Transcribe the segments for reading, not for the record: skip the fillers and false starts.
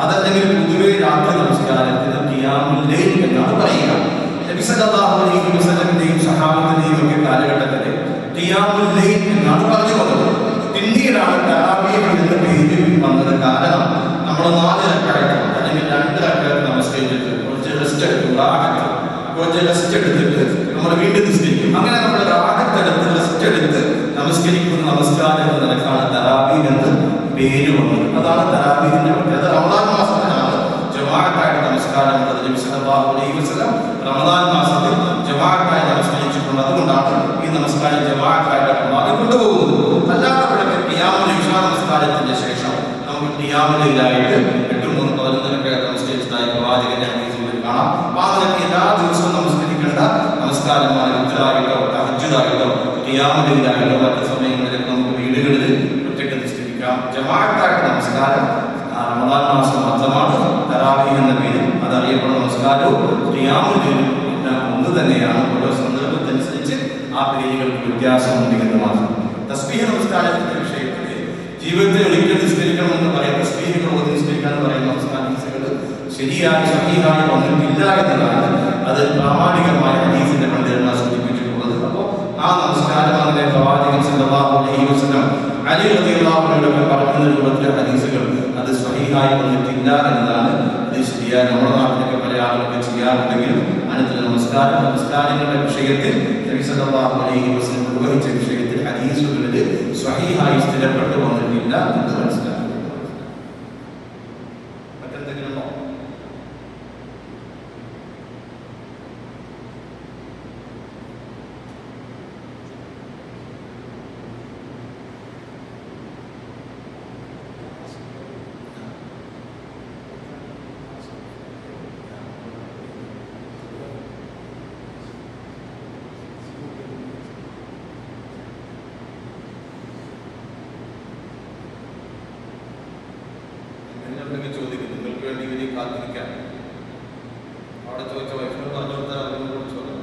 അതല്ലെങ്കിൽ പൊതുവെ രാത്രി നമസ്കാരത്തിന് ഖിയാമുൽ ലൈൽ എന്നാണ് പറയുക. നബി സല്ലല്ലാഹു അലൈഹി വസല്ലമിന്റെയും സഹാബത്തിന്റെയും ഒക്കെ കാലഘട്ടത്തിൽ ഖിയാമുൽ ലൈൽ എന്നാണ് പറഞ്ഞു വന്നത്. പിന്നീടാണ് തറാവീഹ് എന്ന പേര് വന്നത്. കാരണം നമ്മൾ 4 റക്അത്ത് അല്ലെങ്കിൽ 2 റക്അത്ത് നമസ്കരിച്ചിട്ട് കുറച്ച് റെസ്റ്റ് എടുത്തിട്ട് നമ്മൾ വീണ്ടും നിസ്കരിക്കും. അങ്ങനെ നമ്മൾ റാഹത്തെടുത്ത് റെസ്റ്റ് എടുത്ത് നമസ്കരിക്കുന്ന നമസ്കാരം എന്ന നിലക്കാണ് തറാവീഹ് എന്ന് പേര് വന്നത്. അതാണ് തറാവീഹിന്റെ പ്രത്യേകത. റമദാൻ മാസത്തിലാണ് ജമാഅത്തായിട്ട് നമസ്കാരം ഉള്ളത്. നബി സല്ലല്ലാഹു അലൈഹി വസല്ലം റമദാൻ മാസത്തിൽ ജമാഅത്തായി നമസ്കരിച്ചിട്ടുണ്ട്. അതുകൊണ്ടാണ് ഈ നമസ്കാരം ജമാഅത്തായിട്ട് റമദാനിൽ കൊണ്ടുപോകുന്നത്. അല്ലാത്തപ്പോഴൊക്കെ ഖിയാമുൽ ഇശാ നമസ്കാരത്തിന്റെ ശേഷം നമുക്ക് ഖിയാമുൽ ലൈലായിട്ട് 8-3-11 നമസ്കരിച്ചതായി പ്രവാചകന്റെ ഹദീസുകളിൽ കാണാം. ആ നിലയ്ക്ക് എല്ലാ ദിവസവും നമസ്കരിക്കേണ്ട നമസ്കാരമാണ് വിത്റായിട്ടോ തഹജ്ജുദായിട്ടോ ഖിയാമുൽ ലൈലായിട്ടോ മറ്റു സമയങ്ങളിലൊക്കെ നമുക്ക് വീടുകളിൽ ഒറ്റയ്ക്ക് നിസ്കരിക്കാം. ജമാഅത്തായിട്ട് നമസ്കാരം റമദാൻ മാസം മാത്രമാണ്. തറാവീഹ് എന്ന പേരിൽ അതറിയപ്പെടുന്ന നമസ്കാരവും ഖിയാമുൽ ലൈലും എല്ലാം ഒന്ന് തന്നെയാണ്. ഓരോ സന്ദർഭത്തിനനുസരിച്ച് ആ പേരുകൾക്ക് വ്യത്യാസമുണ്ട് എന്ന് മാത്രം. തസ്ബീഹ് നമസ്കാരത്തിന്റെ വിഷയത്തിൽ ജീവിതത്തിൽ ഒരിക്കൽ നിസ്കരിക്കണമെന്ന് പറയുന്ന തസ്ബീഹുകൾ ഓതി നിസ്കരിക്കാൻ പറയുന്ന ഹദീസുകൾ ശരിയായി സഹീഹായി വന്നിട്ടില്ല എന്നതാണ് അത് പ്രാമാണികമായ ഹദീസിന്റെ പണ്ഡിതന്മാർ സൂചിപ്പിച്ചിട്ടുള്ളത്. അപ്പോൾ ആ നമസ്കാരം അതിലെ പ്രവാചകൻ സല്ലല്ലാഹു അലൈഹി വസല്ലം അലി റളിയല്ലാഹു അൻഹു പറയുന്ന രൂപത്തിലെ ഹദീസുകൾ അത് സഹീഹായി വന്നിട്ടില്ല എന്നതാണ് അത് ശരിയായി. നമ്മുടെ നാട്ടിലൊക്കെ പല ആളുകളൊക്കെ ചെയ്യാറുണ്ടെങ്കിലും അതിനകത്ത് നമസ്കാരങ്ങളുടെ വിഷയത്തിൽ നബി സല്ലല്ലാഹു അലൈഹി വസല്ലം നിർവഹിച്ച വിഷയത്തിൽ ഹദീസുകളിൽ സ്വഹീഹായി സ്ഥിരപ്പെട്ടു വന്നിട്ടില്ല എന്ന് മനസ്സിലാക്കി. മറ്റെന്തെങ്കിലും ചോദിക്കും. നിങ്ങൾക്ക് വേണ്ടി ഇവരെ കാത്തിരിക്കാം. അവിടെ ചോദിച്ച വൈഫിനോട് പറഞ്ഞു കൊടുത്താൽ അതിനെ കുറിച്ച് പറഞ്ഞു.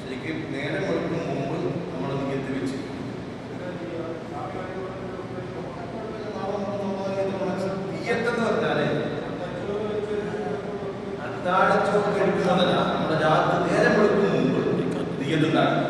ശരിക്കും നേരം കൊടുക്കും മുമ്പ് നമ്മൾ നിയത്ത് വെച്ച് നിയത്തെന്ന് പറഞ്ഞാല് അത്താഴച്ചോറ് എടുക്കുന്നതല്ല. നമ്മുടെ രാത്രി നേരം കൊടുക്കും മുമ്പ് നിയത്തുണ്ടാകും.